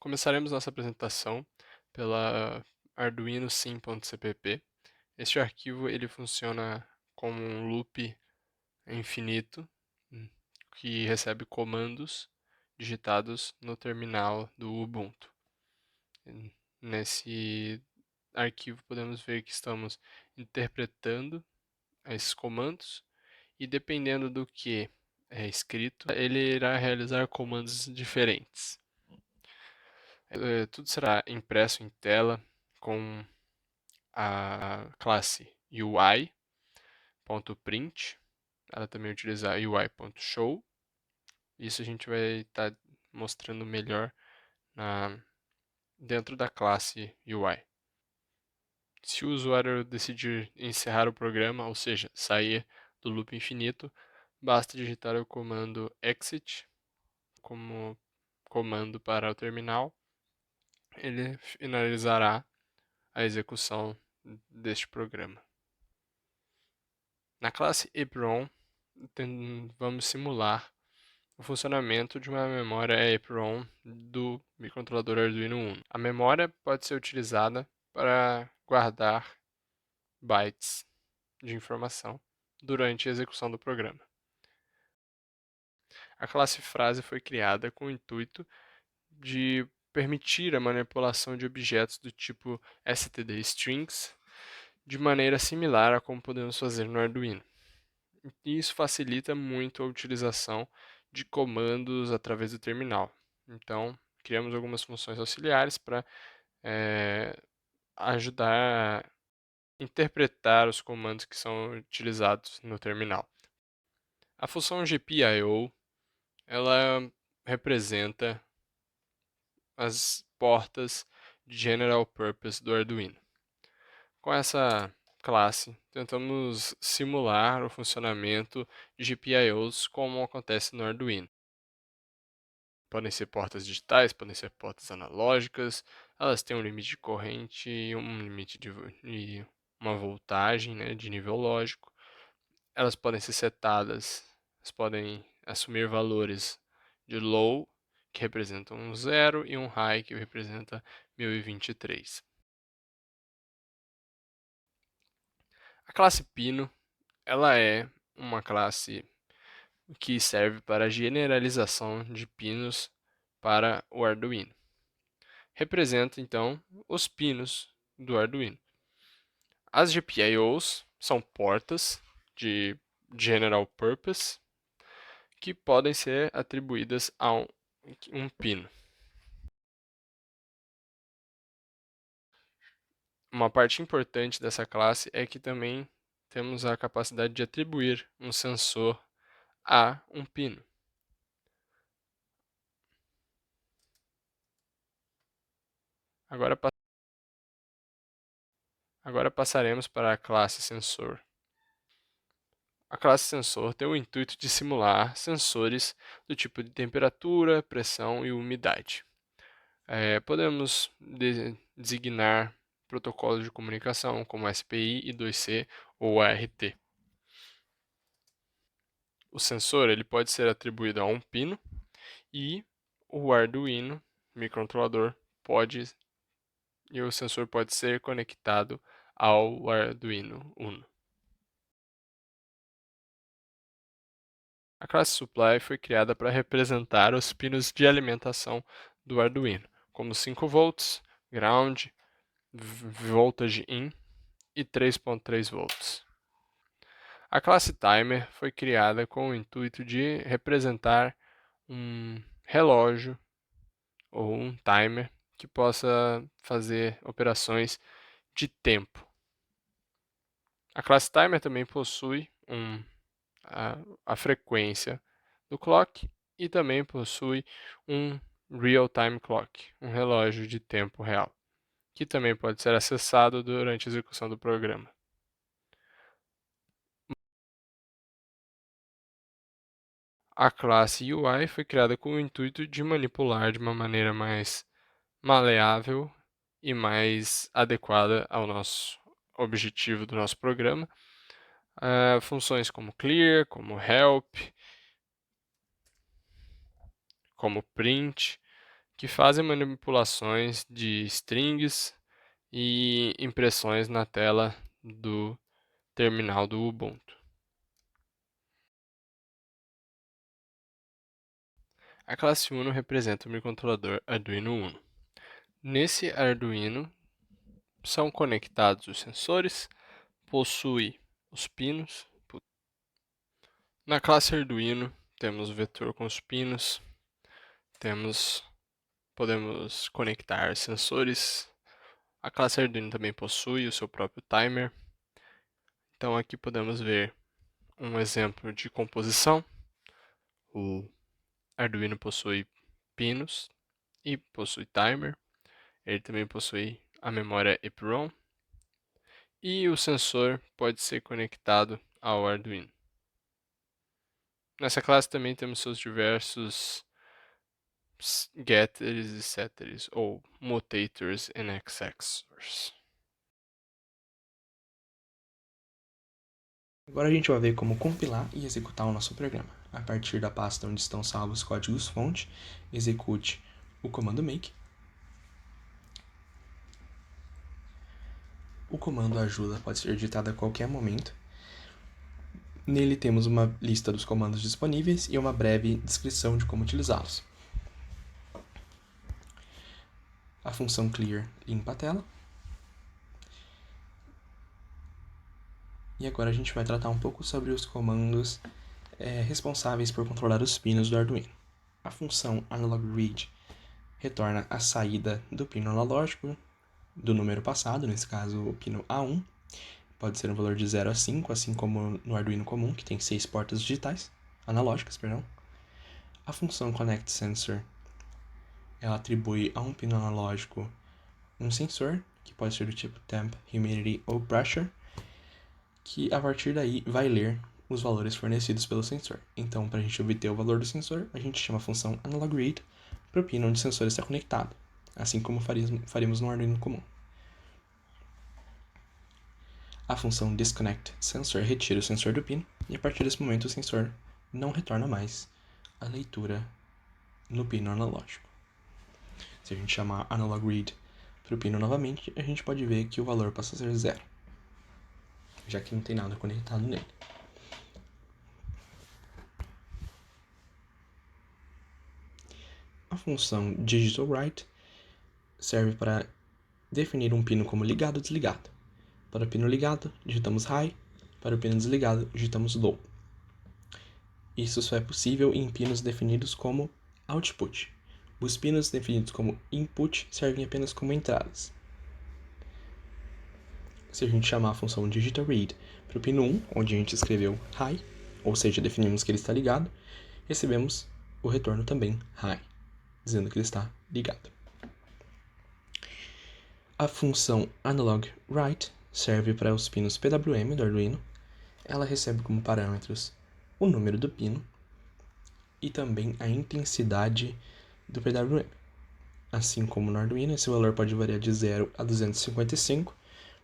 Começaremos nossa apresentação pela Arduino sim.cpp. Este arquivo ele funciona como um loop infinito hum, que recebe comandos digitados no terminal do Ubuntu. Nesse arquivo podemos ver que estamos interpretando esses comandos e dependendo do que é escrito, ele irá realizar comandos diferentes. Tudo será impresso em tela com a classe UI.print. Ela também utiliza UI.show. Isso a gente vai estar mostrando melhor dentro da classe UI. Se o usuário decidir encerrar o programa, ou seja, sair do loop infinito, basta digitar o comando exit como comando para o terminal. Ele finalizará a execução deste programa. Na classe EEPROM, vamos simular o funcionamento de uma memória EEPROM do microcontrolador Arduino Uno. A memória pode ser utilizada para guardar bytes de informação durante a execução do programa. A classe frase foi criada com o intuito de permitir a manipulação de objetos do tipo stdstrings de maneira similar a como podemos fazer no Arduino. E isso facilita muito a utilização de comandos através do terminal. Então, criamos algumas funções auxiliares para ajudar a interpretar os comandos que são utilizados no terminal. A função GPIO, ela representa as portas de General Purpose do Arduino. Com essa classe, tentamos simular o funcionamento de GPIOs como acontece no Arduino. Podem ser portas digitais, podem ser portas analógicas, elas têm um limite de corrente e um limite de uma voltagem, né, de nível lógico. Elas podem ser setadas, elas podem assumir valores de low, que representam um 0, e um high, que representa 1023. A classe Pino, ela é uma classe que serve para a generalização de pinos para o Arduino. Representa, então, os pinos do Arduino. As GPIOs são portas de General Purpose que podem ser atribuídas a um pino. Uma parte importante dessa classe é que também temos a capacidade de atribuir um sensor a um pino. Agora passaremos para a classe sensor. A classe sensor tem o intuito de simular sensores do tipo de temperatura, pressão e umidade. Podemos designar protocolos de comunicação como SPI, I2C ou ART. O sensor ele pode ser atribuído a um pino e o Arduino microcontrolador e o sensor pode ser conectado ao Arduino Uno. A classe Supply foi criada para representar os pinos de alimentação do Arduino, como 5 volts, ground, voltage in e 3.3 volts. A classe Timer foi criada com o intuito de representar um relógio ou um timer que possa fazer operações de tempo. A classe Timer também possui a frequência do clock e também possui um real-time clock, um relógio de tempo real, que também pode ser acessado durante a execução do programa. A classe UI foi criada com o intuito de manipular de uma maneira mais maleável e mais adequada ao nosso objetivo do nosso programa. Funções como clear, como help, como print, que fazem manipulações de strings e impressões na tela do terminal do Ubuntu. A classe Uno representa o microcontrolador Arduino Uno. Nesse Arduino são conectados os sensores, possui os pinos. Na classe Arduino temos o vetor com os pinos, podemos conectar sensores. A classe Arduino também possui o seu próprio timer. Então aqui podemos ver um exemplo de composição. O Arduino possui pinos e possui timer. Ele também possui a memória EEPROM. E o sensor pode ser conectado ao Arduino. Nessa classe também temos seus diversos getters e setters, ou mutators and accessors. Agora a gente vai ver como compilar e executar o nosso programa. A partir da pasta onde estão salvos os códigos-fonte, execute o comando make. O comando ajuda pode ser digitado a qualquer momento. Nele temos uma lista dos comandos disponíveis e uma breve descrição de como utilizá-los. A função clear limpa a tela. E agora a gente vai tratar um pouco sobre os comandos responsáveis por controlar os pinos do Arduino. A função analogRead retorna a saída do pino analógico do número passado, nesse caso o pino A1. Pode ser um valor de 0 a 5, assim como no Arduino comum, que tem 6 portas digitais, analógicas, perdão. A função connectSensor, ela atribui a um pino analógico um sensor, que pode ser do tipo temp, humidity ou pressure, que a partir daí vai ler os valores fornecidos pelo sensor. Então, para a gente obter o valor do sensor, a gente chama a função analogRead para o pino onde o sensor está conectado, assim como faríamos no Arduino comum. A função disconnectSensor retira o sensor do pino, e a partir desse momento o sensor não retorna mais a leitura no pino analógico. Se a gente chamar analogRead para o pino novamente, a gente pode ver que o valor passa a ser 0, já que não tem nada conectado nele. A função digitalWrite serve para definir um pino como ligado ou desligado. Para o pino ligado, digitamos high, para o pino desligado, digitamos low. Isso só é possível em pinos definidos como output. Os pinos definidos como input servem apenas como entradas. Se a gente chamar a função digitalRead para o pino 1, onde a gente escreveu high, ou seja, definimos que ele está ligado, recebemos o retorno também high, dizendo que ele está ligado. A função analogWrite serve para os pinos PWM do Arduino. Ela recebe como parâmetros o número do pino e também a intensidade do PWM. Assim como no Arduino, esse valor pode variar de 0 a 255,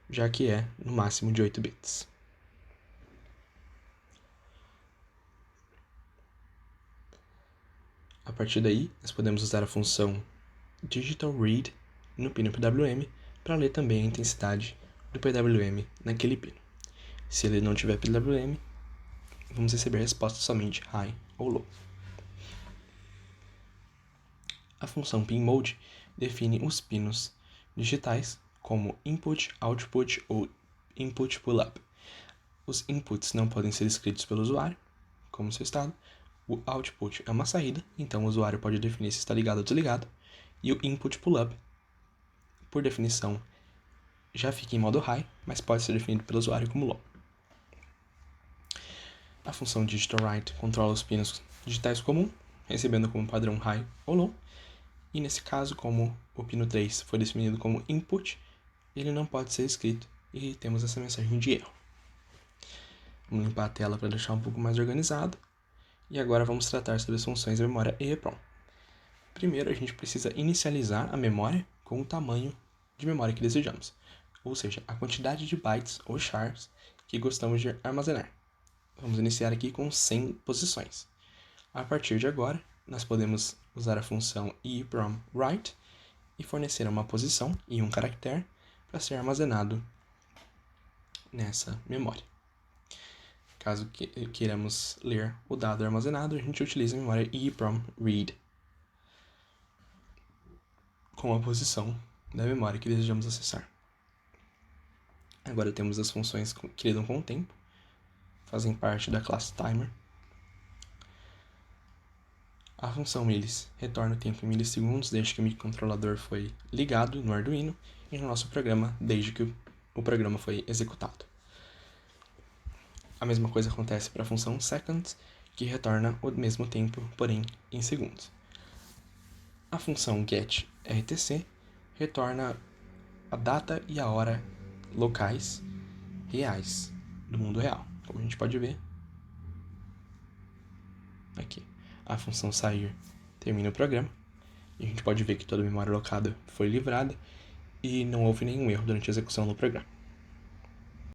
já que é no máximo de 8 bits. A partir daí, nós podemos usar a função digitalRead no pino PWM para ler também a intensidade do PWM naquele pino. Se ele não tiver PWM, vamos receber a resposta somente high ou low. A função pinMode define os pinos digitais como input, output ou input pull-up. Os inputs não podem ser escritos pelo usuário, como seu estado. O output é uma saída, então o usuário pode definir se está ligado ou desligado. E o input pull-up, por definição, já fica em modo high, mas pode ser definido pelo usuário como low. A função digitalWrite controla os pinos digitais comum, recebendo como padrão high ou low. E nesse caso, como o pino 3 foi definido como input, ele não pode ser escrito e temos essa mensagem de erro. Vamos limpar a tela para deixar um pouco mais organizado. E agora vamos tratar sobre as funções da memória EEPROM. Primeiro, a gente precisa inicializar a memória com o tamanho de memória que desejamos, ou seja, a quantidade de bytes ou chars que gostamos de armazenar. Vamos iniciar aqui com 100 posições. A partir de agora, nós podemos usar a função EEPROM write e fornecer uma posição e um caractere para ser armazenado nessa memória. Caso queiramos ler o dado armazenado, a gente utiliza a memória EEPROM read com a posição da memória que desejamos acessar. Agora temos as funções que lidam com o tempo, fazem parte da classe timer. A função milis retorna o tempo em milissegundos desde que o microcontrolador foi ligado no Arduino e no nosso programa desde que o programa foi executado. A mesma coisa acontece para a função seconds, que retorna o mesmo tempo, porém em segundos. A função getRTC retorna a data e a hora locais reais do mundo real, como a gente pode ver aqui. A função sair termina o programa e a gente pode ver que toda a memória alocada foi livrada e não houve nenhum erro durante a execução do programa.